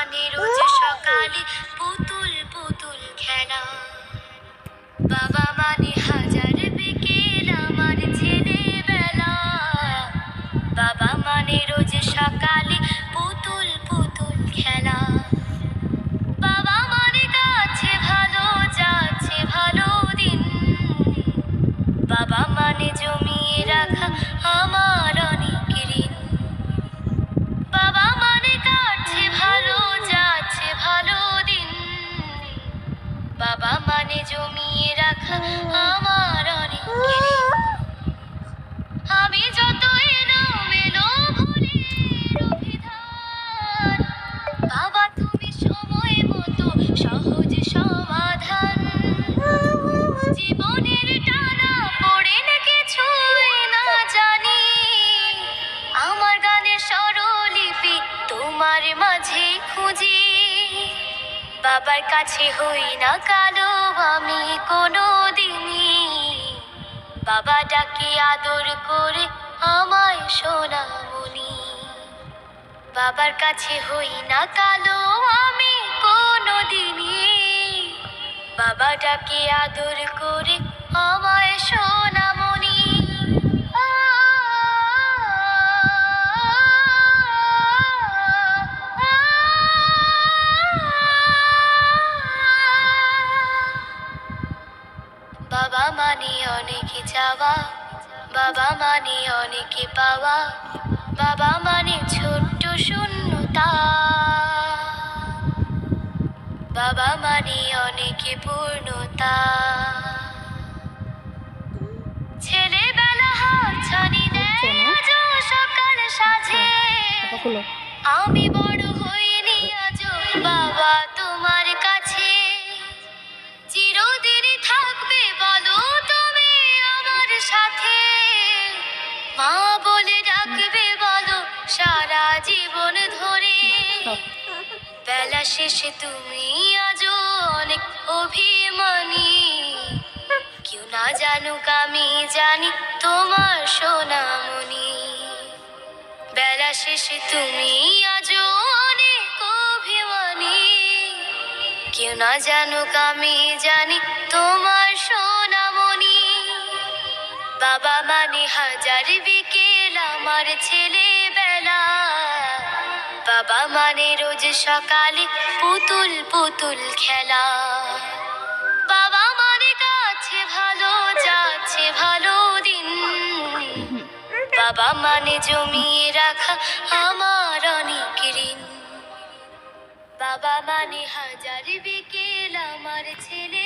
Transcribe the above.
মানে রোজ সকালে পুতুল পুতুল খেলা, বাবা মানে হাজার বিকেল আমার ছেলেবেলা। বাবা মানে রোজ সকালে পুতুল পুতুল খেলা, বাবা মানে কাছে ভালো যাচ্ছে ভালো দিন, বাবা মানে জমিয়ে রাখা আমার অনেক ঋণ। বাবা মানে কাছে ভালো যাচ্ছে ভালো দিন, বাবা মানে জমিয়ে রাখা আমার অনেক ঋণ। আমি যত এলোমেলো ভুলের অভিধান, বাবা তুমি সময় মতো সহজ সমাধান। জীবনের টানা পড়ে না কিছুই না জানি, আমার গানের স্বরলিপি তোমার মাঝে খুঁজি। বাবার কাছে হই না কালো আমি কোনো দিনই, বাবা ডাকে আদর করে আমায় সোনামণি। বাবার কাছে হই না কালো আমি কোনো দিনই, বাবা ডাকে আদর করে আমায় সোনামণি। বাবা মানে অনেক চাওয়া, বাবা মানে অনেক পাওয়া, বাবা মানে ছোট্ট শূন্যতা, বাবা মানে অনেক পূর্ণতা। ছেলেবেলা হাতছানি দেয় আজও সকাল সাজে, আমি বড় হইনি আজও বাবা তোমার কাছে। চিরদিনই থাকবে বলো তুমি আমার সাথে, মা বলে ডাকবে বলো সারা জীবন ধরে। বেলা শেষে তুমি আজও অনেক অভিমানী, কেউ না জানুক আমি জানি তোমার সোনামণি। বেলা শেষে তুমি আজও অনেক অভিমানী, কেউ না জানুক আমি জানি তোমার সোনামণি। বাবা মানে হাজার বিকেল আমার ছেলেবেলা, বাবা মানে রোজ সকালে পুতুল পুতুল খেলা, বাবা মানে কাছে ভালো যাচ্ছে ভালো দিন, বাবা মানে জমিয়ে রাখা আমার অনেক ঋণ। বাবা মানে হাজার বিকেল আমার ছেলে